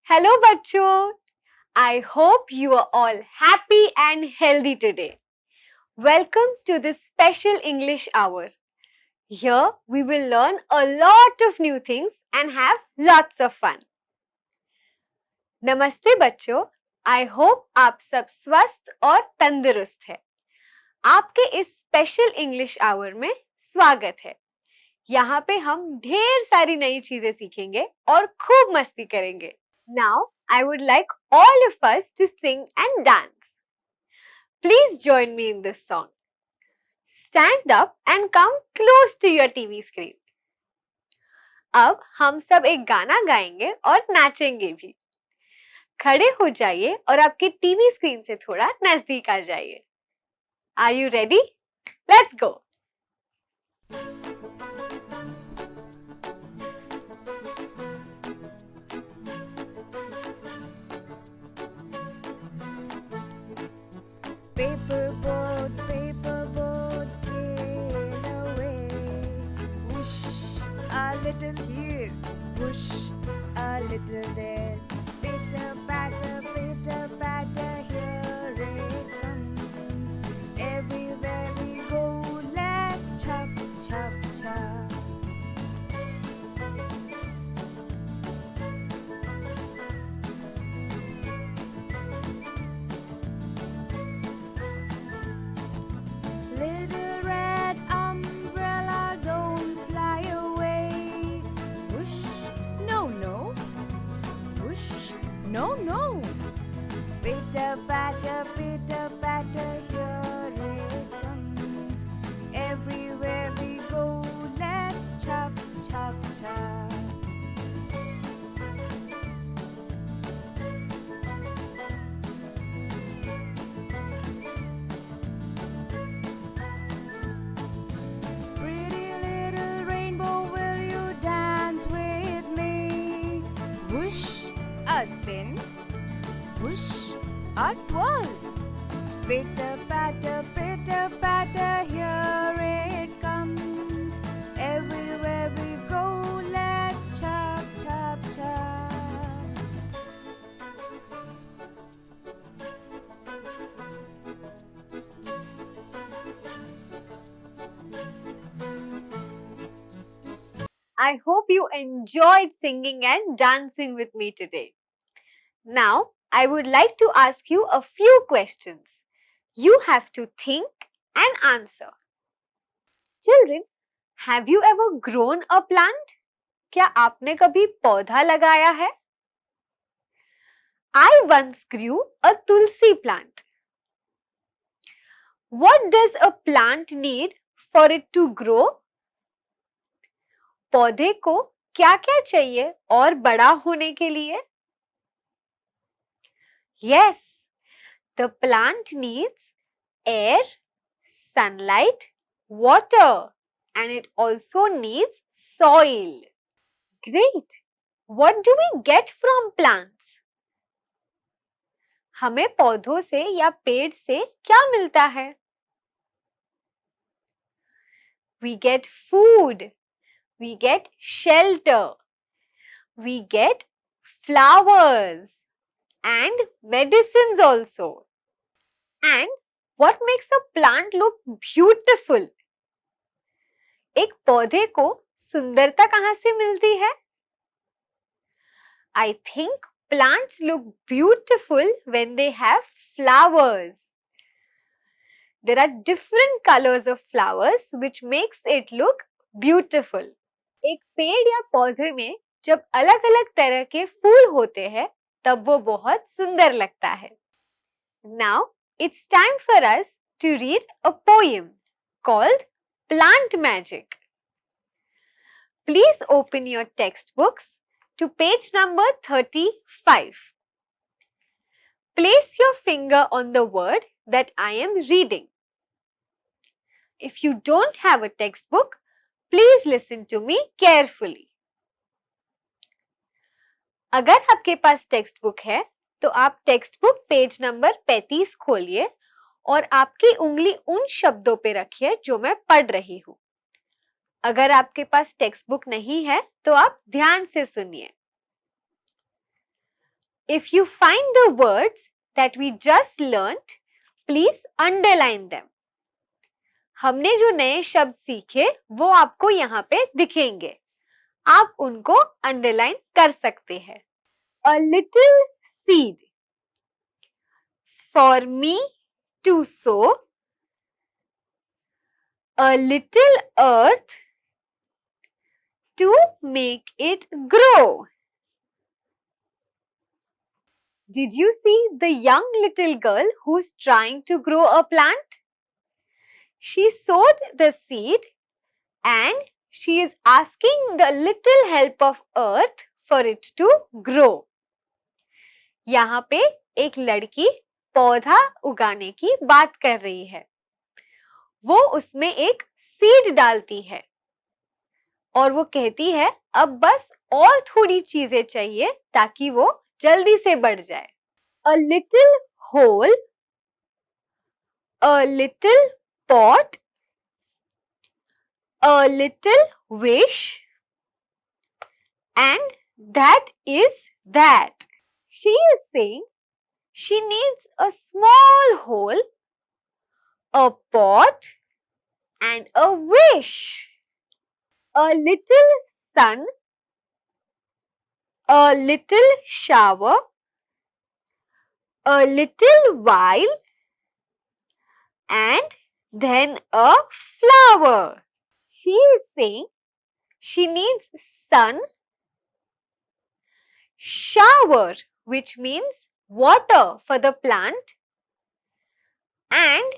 Hello बच्चों, I hope you are all happy and healthy today. Welcome to this special English hour. Here we will learn a lot of new things and have lots of fun. नमस्ते बच्चों, I hope आप सब स्वस्थ और तंदुरुस्त हैं। आपके इस स्पेशल इंग्लिश आवर में स्वागत है। यहाँ पे हम ढेर सारी नई चीजें सीखेंगे और खूब मस्ती करेंगे। Now, I would like all of us to sing and dance. Please join me in this song. Stand up and come close to your TV screen. अब हम सब एक गाना गाएंगे और नाचेंगे भी। खड़े हो जाइए और आपके टीवी स्क्रीन से थोड़ा नजदीक आ जाइए। Are you ready? Let's go. Paper boat, sail away. Whoosh, a little here, whoosh, a little there. Pitter patter, here it comes. Everywhere we go, let's chop, chop, chop. Little red umbrella, don't fly away. Whoosh, no, no. Whoosh, no, no. Pitter patter, here it comes. Everywhere we go, let's chop, chop, chop. Pretty little rainbow, will you dance with me? Whoosh, a spin. Whoosh, a twirl. Pitter patter, here it comes. Everywhere we go, let's chop, chop, chop. I hope you enjoyed singing and dancing with me today. Now, I would like to ask you a few questions. You have to think and answer. Children, have you ever grown a plant? क्या आपने कभी पौधा लगाया है? I once grew a tulsi plant. What does a plant need for it to grow? पौधे को क्या-क्या चाहिए और बड़ा होने के लिए? Yes, the plant needs air, sunlight, water, and it also needs soil. Great! What do we get from plants? हमें पौधों से या पेड़ से क्या मिलता है? We get food, we get shelter, we get flowers and medicines also. And what makes a plant look beautiful? एक पौधे को सुंदरता कहाँ से मिलती है? I think plants look beautiful when they have flowers. There are different colors of flowers which makes it look beautiful. एक पेड़ या पौधे में जब अलग अलग तरह के फूल होते हैं तब वो बहुत सुंदर लगता है. Now it's time for us to read a poem called Plant Magic. Please open your textbooks to page number 35. Place your finger on the word that I am reading. If you don't have a textbook, please listen to me carefully. अगर आपके पास text book है तो आप text book page number 35 खोलिए और आपकी उंगली उन शब्दों पे रखिए जो मैं पढ़ रही हूँ. अगर आपके पास टेक्स्ट बुक नहीं है तो आप ध्यान से सुनिए. If you find the words that we just learnt, please underline them. हमने जो नए शब्द सीखे वो आपको यहाँ पे दिखेंगे. आप उनको अंडरलाइन कर सकते हैं. A little seed for me to sow, a little earth to make it grow. Did you see the young little girl who's trying to grow a plant? She sowed the seed and she is asking the little help of earth for it to grow. यहाँ पे एक लड़की पौधा उगाने की बात कर रही है. वो उसमें एक सीड डालती है और वो कहती है अब बस और थोड़ी चीजें चाहिए ताकि वो जल्दी से बढ़ जाए. A little hole, a little pot, a little wish, and that is that. She is saying she needs a small hole, a pot, and a wish. A little sun, a little shower, a little while, and then a flower. She is saying she needs sun, shower, which means water for the plant, and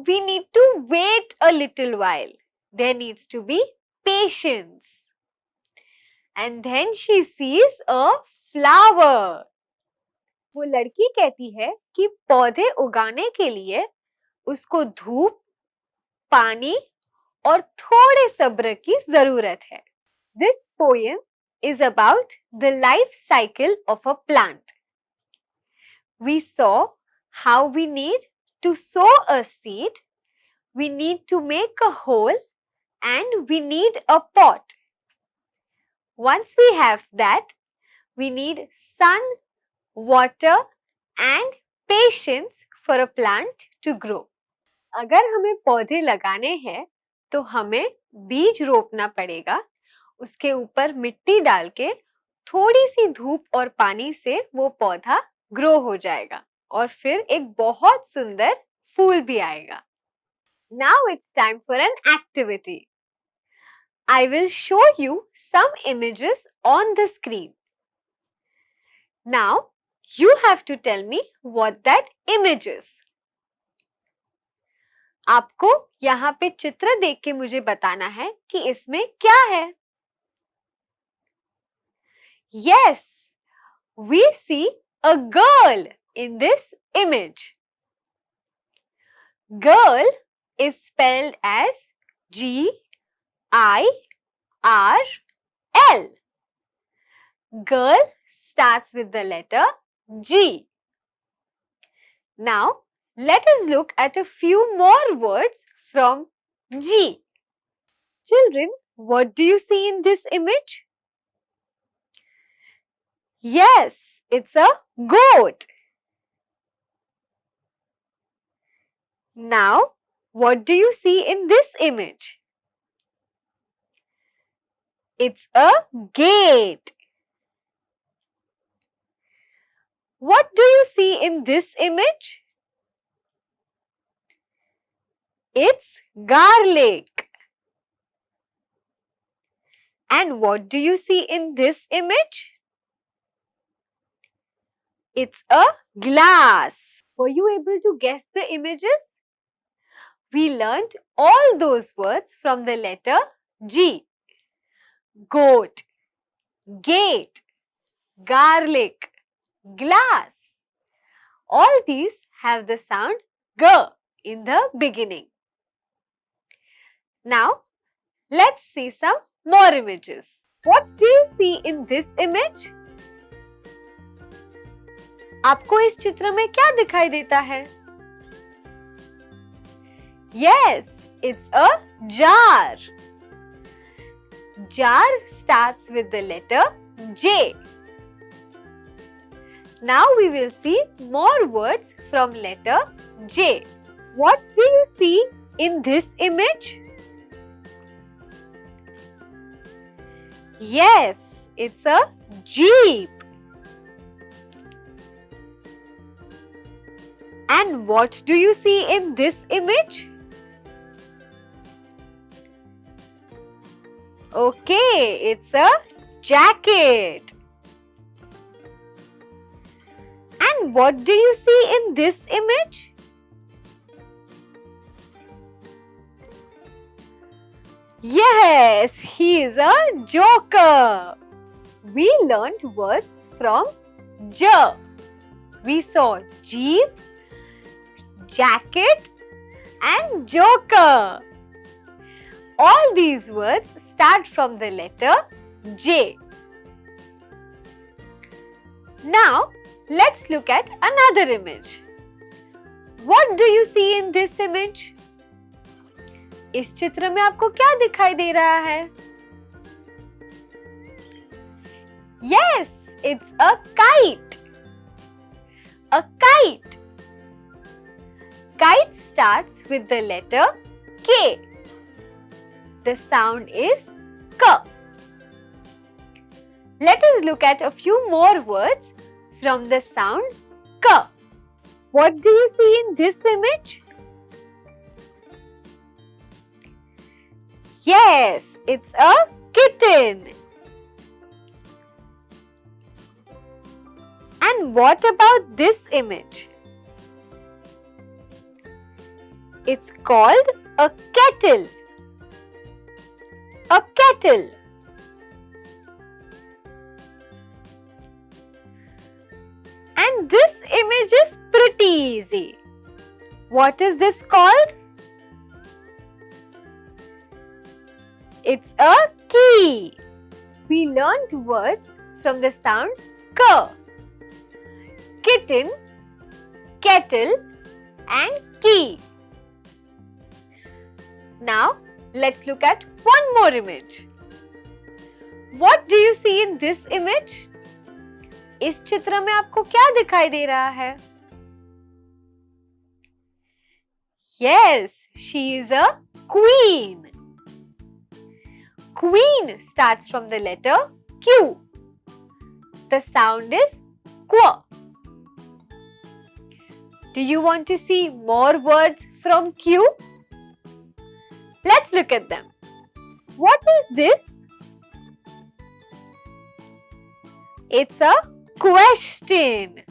we need to wait a little while. There needs to be patience. And then she sees a flower. वो लड़की कहती है कि पौधे उगाने के लिए उसको धूप, पानी और थोड़े सब्र की जरूरत है. This poem is about the life cycle of a plant. We saw how we need to sow a seed, we need to make a hole, and we need a pot. Once we have that, we need sun, water, and patience for a plant to grow. अगर हमें पौधे लगाने हैं तो हमें बीज रोपना पड़ेगा. उसके ऊपर मिट्टी डाल के थोड़ी सी धूप और पानी से वो पौधा ग्रो हो जाएगा और फिर एक बहुत सुंदर फूल भी आएगा. Now it's time for an activity. I will show you some images on the screen. Now you have to tell me what that image is. आपको यहाँ पे चित्र देख के मुझे बताना है कि इसमें क्या है. Yes, we see a girl in this image. Girl is spelled as G-I-R-L. Girl starts with the letter G. Now, let us look at a few more words from G. Children, what do you see in this image? Yes, it's a goat. Now, what do you see in this image? It's a gate. What do you see in this image? It's garlic. And what do you see in this image? It's a glass. Were you able to guess the images? We learned all those words from the letter G. Goat, gate, garlic, glass. All these have the sound G in the beginning. Now, let's see some more images. What do you see in this image? आपको इस चित्र में क्या दिखाई देता है? Yes, it's a jar. Jar starts with the letter J. Now we will see more words from letter J. What do you see in this image? Yes, it's a jeep. And what do you see in this image? Okay, it's a jacket. And what do you see in this image? Yes, he is a joker. We learned words from J. We saw jeep, jacket and joker. All these words start from the letter J. Now, let's look at another image. What do you see in this image? इस चित्र में आपको क्या दिखाई दे रहा है? Yes, it's a kite. A kite. Kite starts with the letter K. The sound is K. Let us look at a few more words from the sound K. What do you see in this image? Yes, it's a kitten. And what about this image? It's called a kettle. A kettle. And this image is pretty easy. What is this called? It's a key. We learned words from the sound K. Kitten, kettle and key. Now, let's look at one more image. What do you see in this image? इस चित्र में आपको क्या दिखाई दे रहा है? Yes, she is a queen. Queen starts from the letter Q. The sound is Q. Do you want to see more words from Q? Let's look at them. What is this? It's a question.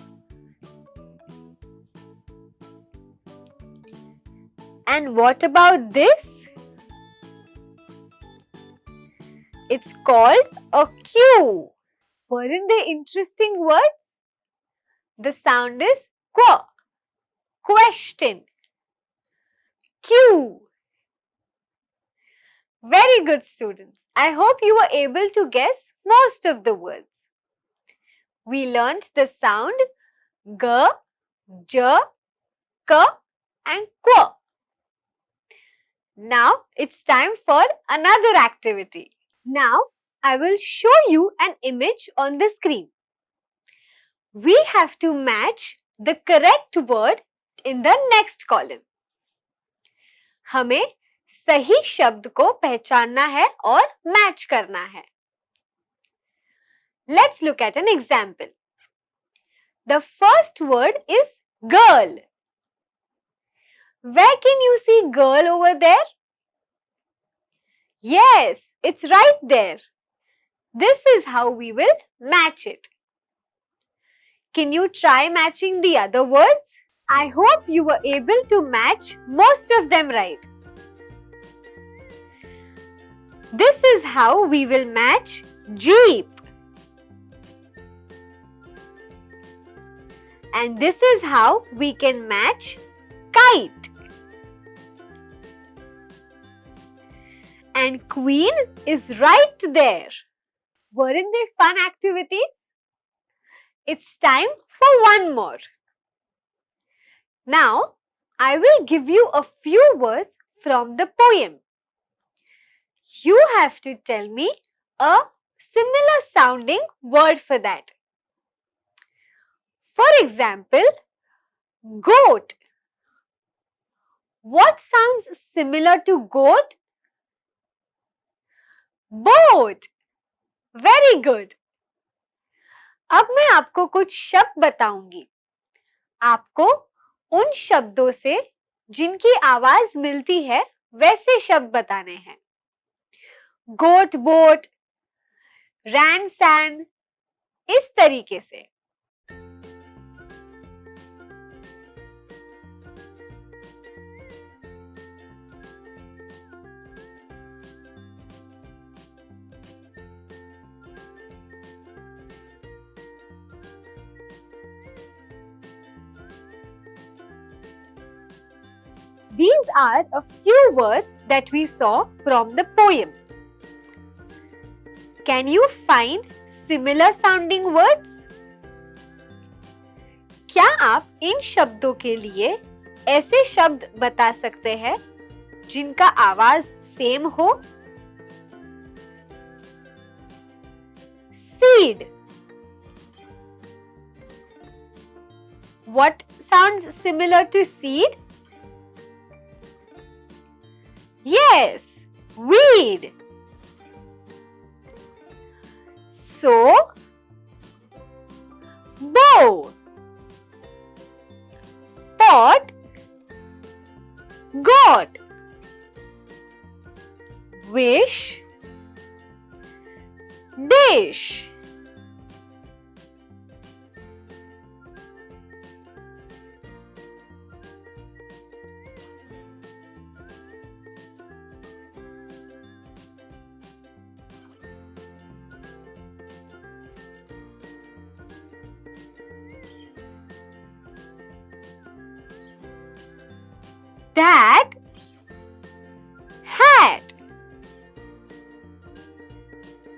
And what about this? It's called a Q. Weren't they interesting words? The sound is Q. Question. Q. Very good, students. I hope you were able to guess most of the words. We learnt the sound G, J, K and Q. Now it's time for another activity. Now I will show you an image on the screen. We have to match the correct word in the next column. हमें सही शब्द को पहचानना है और match करना है. Let's look at an example. The first word is girl. Where can you see girl over there? Yes, it's right there. This is how we will match it. Can you try matching the other words? I hope you were able to match most of them right. This is how we will match Jeep. And this is how we can match kite. And Queen is right there. Weren't they fun activities? It's time for one more. Now, I will give you a few words from the poem. You have to tell me a similar sounding word for that. For example, goat. What sounds similar to goat? Boat. Very good. अब मैं आपको कुछ शब्द बताऊंगी. आपको उन शब्दों से जिनकी आवाज मिलती है वैसे शब्द बताने हैं. गोट बोट, रैन सैन, इस तरीके से. These are a few words that we saw from the poem. Can you find similar sounding words? क्या आप इन शब्दों के लिए ऐसे शब्द बता सकते हैं जिनका आवाज सेम हो? Seed. What sounds similar to seed? Yes, weed. So, bow, pot, goat, wish, dish. That, hat,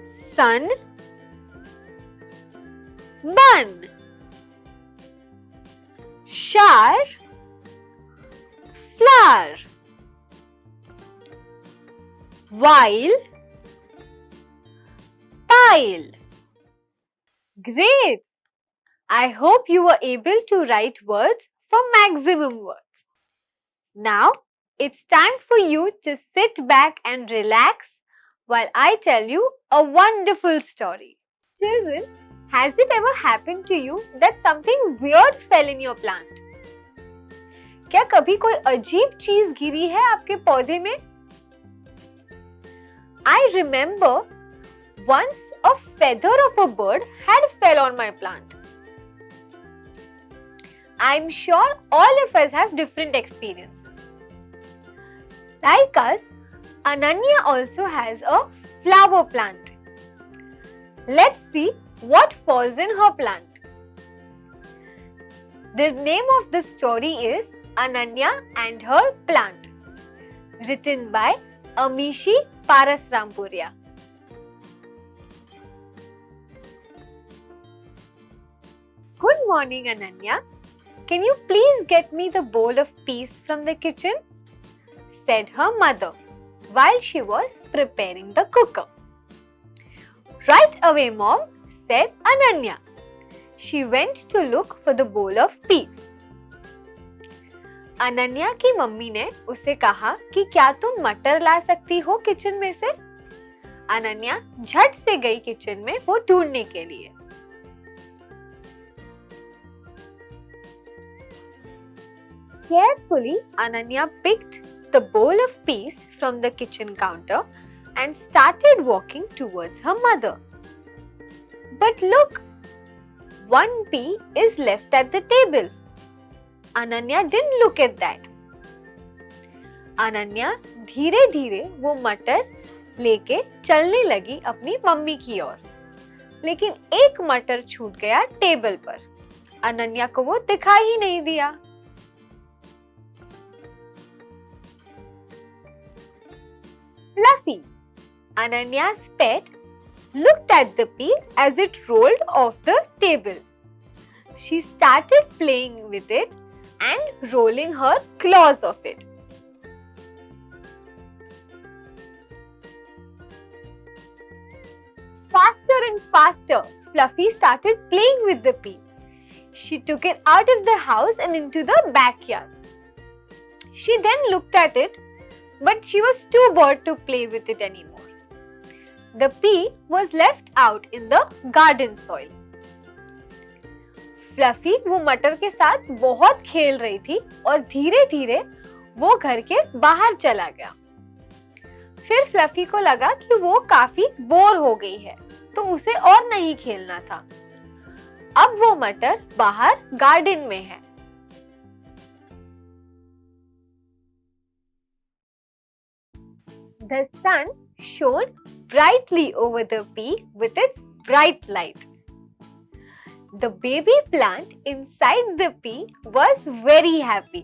sun, bun, shower, flower, while, pile. Great! I hope you were able to write words for maximum words. Now, it's time for you to sit back and relax while I tell you a wonderful story. Children, has it ever happened to you that something weird fell in your plant? क्या कभी कोई अजीब चीज गिरी है आपके पौधे में? I remember once a feather of a bird had fell on my plant. I'm sure all of us have different experiences. Like us, Ananya also has a flower plant. Let's see what falls in her plant. The name of the story is Ananya and Her Plant, written by Amishi Parasrampuria. Good morning, Ananya. Can you please get me the bowl of peas from the kitchen? Said her mother while she was preparing the cooker. Right away, Mom, said Ananya. She went to look for the bowl of peas. Ananya की mummy ने उसे कहा कि क्या तुम मटर ला सकती हो किचन में से? अनन्या झट से गई किचन में वो ढूंढने के लिए. Carefully, Ananya picked the bowl of peas from the kitchen counter and started walking towards her mother. But look, one pea is left at the table. Ananya didn't look at that. Ananya धीरे धीरे वो मटर लेके चलने लगी अपनी mummy की ओर, लेकिन एक मटर छूट गया टेबल पर। अनन्या को वो दिखाई ही नहीं दिया। Fluffy, Ananya's pet, looked at the pea as it rolled off the table. She started playing with it and rolling her claws off it. Faster and faster, Fluffy started playing with the pea. She took it out of the house and into the backyard. She then looked at it, but she was too bored to play with it anymore. The pea was left out in the garden soil. Fluffy वो मटर के साथ बहुत खेल रही थी और धीरे धीरे वो घर के बाहर चला गया। फिर फ्लफी को लगा कि वो काफी बोर हो गई है, तो उसे और नहीं खेलना था। अब वो मटर बाहर गार्डन में है। The sun shone brightly over the pea with its bright light. The baby plant inside the pea was very happy.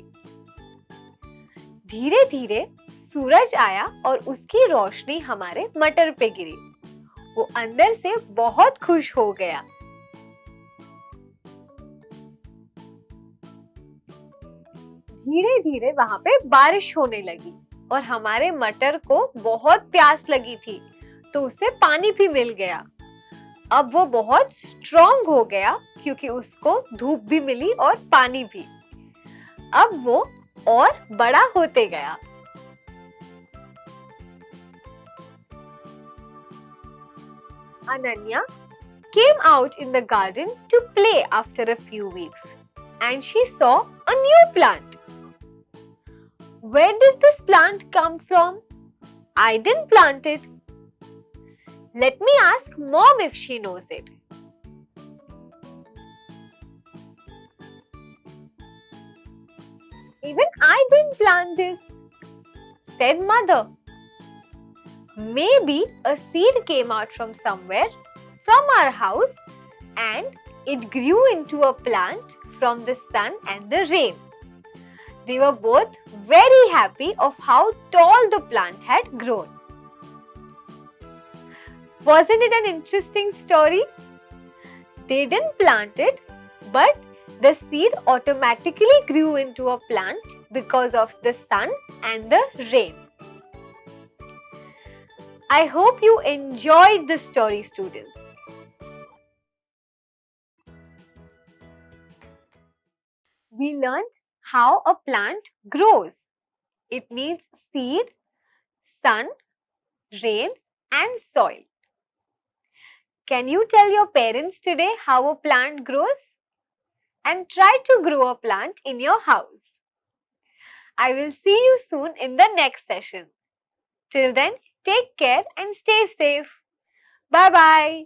धीरे धीरे सूरज आया और उसकी रोशनी हमारे मटर पे गिरी। वो अंदर से बहुत खुश हो गया। धीरे धीरे वहां पे बारिश होने लगी और हमारे मटर को बहुत प्यास लगी थी, तो उसे पानी भी मिल गया। अब वो बहुत स्ट्रॉन्ग हो गया क्योंकि उसको धूप भी मिली और पानी भी। अब वो और बड़ा होते गया। Ananya came out in the garden to play after a few weeks, and she saw a new plant. Where did this plant come from? I didn't plant it. Let me ask Mom if she knows it. Even I didn't plant this, said Mother. Maybe a seed came out from somewhere from our house and it grew into a plant from the sun and the rain. They were both very happy of how tall the plant had grown. Wasn't it an interesting story? They didn't plant it, but the seed automatically grew into a plant because of the sun and the rain. I hope you enjoyed the story, students. We learned how a plant grows. It needs seed, sun, rain, and soil. Can you tell your parents today how a plant grows? And try to grow a plant in your house. I will see you soon in the next session. Till then, take care and stay safe. Bye-bye.